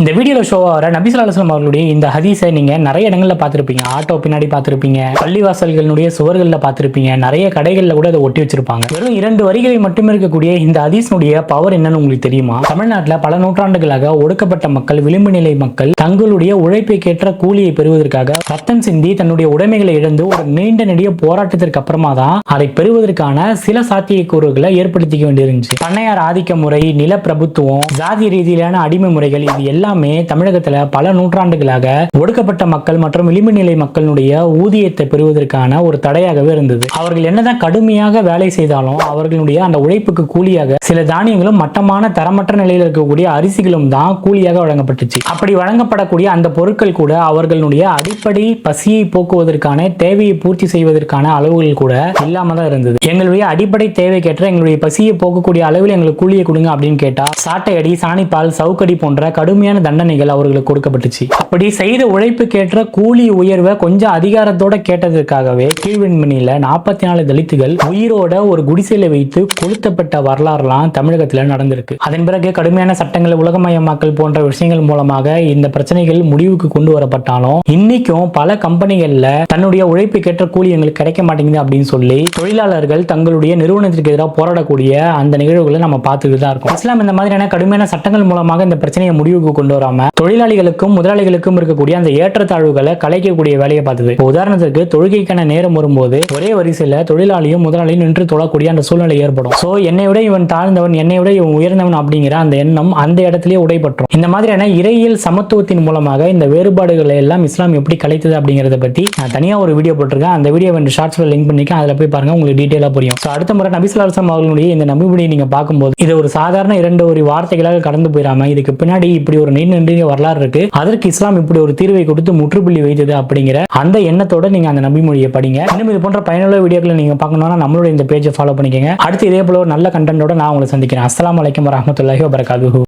இந்த வீடியோல ஷோ ஆகிற நபி ஸல்லல்லாஹு அலைஹி வஸல்லம் அவர்களுடைய இந்த ஹதீஸை நீங்க நிறைய இடங்கள்ல பார்த்திருப்பீங்க. ஆட்டோ பின்னாடி பார்த்திருப்பீங்க, பள்ளிவாசல்களுடைய சுவர்கள்ல பார்த்திருப்பீங்க, நிறைய கடைகள்ல கூட அதை ஒட்டி வச்சிருப்பாங்க. வெறும் 2 வரிகளை மட்டுமே இருக்கக்கூடிய இந்த ஹதீஸினுடைய பவர் என்னன்னு உங்களுக்கு தெரியுமா? தமிழ்நாட்டில் பல நூற்றாண்டுகளாக ஒடுக்கப்பட்ட மக்கள், விளிம்பு நிலை மக்கள் தங்களுடைய உழைப்புக்கேற்ற கூலியை பெறுவதற்காக ரத்தம் சிந்தி தன்னுடைய உடைமைகளை இழந்து ஒரு நீண்ட நெடிய போராட்டத்திற்கு அப்புறமா தான் அதை பெறுவதற்கான சில சாத்தியக்கூறுகளை ஏற்படுத்திக்க வேண்டியிருந்துச்சு. பண்ணையார் ஆதிக்க முறை, நிலப்பிரபுத்துவம், ஜாதி ரீதியிலான அடிமை முறைகள், இது எல்லாமே தமிழகத்துல பல நூற்றாண்டுகளாக ஒடுக்கப்பட்ட மக்கள் மற்றும் விளிம்பு நிலை மக்களுடைய ஊதியத்தை பெறுவதற்கான ஒரு தடையாகவே இருந்தது. அவர்கள் என்னதான் கடுமையாக வேலை செய்தாலும் அவர்களுடைய அந்த உழைப்புக்கு கூலியாக சில தானியங்களும் மட்டமான தரமற்ற நிலையில் இருக்கக்கூடிய அரிசிகளும் தான் கூலியாக வழங்கப்பட்டுச்சு. அப்படி வழங்கப்படக்கூடிய அந்த பொருட்கள் கூட அவர்களுடைய அடிப்படை பசியை போக்குவதற்கான தேவையை பூர்த்தி செய்வதற்கான அளவுகள் கூட இல்லாம தான் இருந்தது. எங்களுடைய அடிப்படை தேவைக்கேற்ற எங்களுடைய பசியை போக்கக்கூடிய அளவில் எங்களுக்கு கூலியை கொடுங்க அப்படின்னு கேட்டா சாட்டையடி, சாணிப்பால், சவுக்கடி போன்ற கடுமையான தண்டனைகள் அவர்களுக்கு கொடுக்கப்பட்டுச்சு. அப்படி செய்த உழைப்புக்கேற்ற கூலி உயர்வை கொஞ்சம் அதிகாரத்தோட கேட்டதற்காகவே கீழ்வெண்மணியில 44 தலித்துகள் உயிரோட ஒரு குடிசையில வைத்து கொளுத்தப்பட்ட வரலாறுலாம் தமிழகத்துல நடந்திருக்கு. அதன் பிறகு கடுமையான சட்டங்கள், உலகமயமாக்கல் போன்ற விஷயங்கள் மூலமாக இந்த பிரச்சனைகள் முடிவுக்கு கொண்டு வரப்பட்டாலும் இன்னைக்கும் பல கம்பெனிகள்ல தன்னுடைய உழைப்புக்கேற்ற கூலி எங்களுக்கு கிடைக்க மாட்டேங்குது அப்படின்னு சொல்லி தொழிலாளர்கள் தங்களுடைய நிறுவனத்திற்கு எதிராக போராடக்கூடிய அந்த நிகழ்வுகளை நம்ம பார்த்துட்டு தான் இருக்கோம். இஸ்லாம் இந்த மாதிரியான கடுமையான சட்டங்கள் மூலமாக இந்த பிரச்சனையை முடிவுக்கு கொண்டு வராம தொழிலாளிகளுக்கும் முதலாளிகளுக்கும் இருக்கக்கூடிய அந்த ஏற்றத்தாழ்வுகளை கலைக்கக்கூடிய வேலையை பார்த்தது. உதாரணத்துக்கு தொழுகைக்கான நேரம் வரும்போது ஒரே வரிசையில தொழிலாளியும் முதலாளியும் நின்று தொழக்கூடிய அந்த சூழ்நிலை ஏற்படும். சோ என்னை விட இவன் தாழ்ந்தவன், என்னை விட இவன் உயர்ந்தவன் அப்படிங்கிற அந்த எண்ணம் அந்த இடத்திலேயே உடைபற்றும். இந்த மாதிரியான இறையியல் சமத்துவத்தின் மூலமாக இந்த வேறுபாடுகளை எல்லாம் இஸ்லாம் எப்படி கலைத்தது அப்படிங்கறத பத்தி நான் தனியா ஒரு வீடியோ போட்டிருக்கேன். அந்த வீடியோ வந்து ஷார்ட்ஸ்ல லிங்க் பண்ணிருக்கேன், அதுல போய் பாருங்க, உங்களுக்கு டீடைலா புரியும். அடுத்த முறை நபி ஸல்லல்லாஹு அலைஹி வஸல்லம் அவர்களுடைய இந்த நபிமொழியை நீங்க பார்க்கும்போது இது ஒரு சாதாரண 2 வார்த்தைகளாக கடந்து போயிடாம இதுக்கு பின்னாடி இப்படி ஒரு நீண்ட வரலாறு இருக்கு, அதற்கு இஸ்லாம் இப்படி ஒரு தீர்வை கொடுத்து முற்றுப்புள்ளி வைத்தது அப்படிங்கிற அந்த எண்ணத்தோட நீங்க அந்த நபிமொழியை படிங்க. இன்னும் இது போன்ற பயனுள்ள வீடியோக்களை நீங்க பார்க்கணும்னா நம்மளோட இந்த பேஜை ஃபாலோ பண்ணிக்கங்க. அடுத்து இதே போல ஒரு நல்ல கண்டென்ட்டோட நான் உங்களை சந்திக்கிறேன். அஸ்ஸலாமு அலைக்கும் வரஹ்மத்துல்லாஹி வபரகாத்துஹு.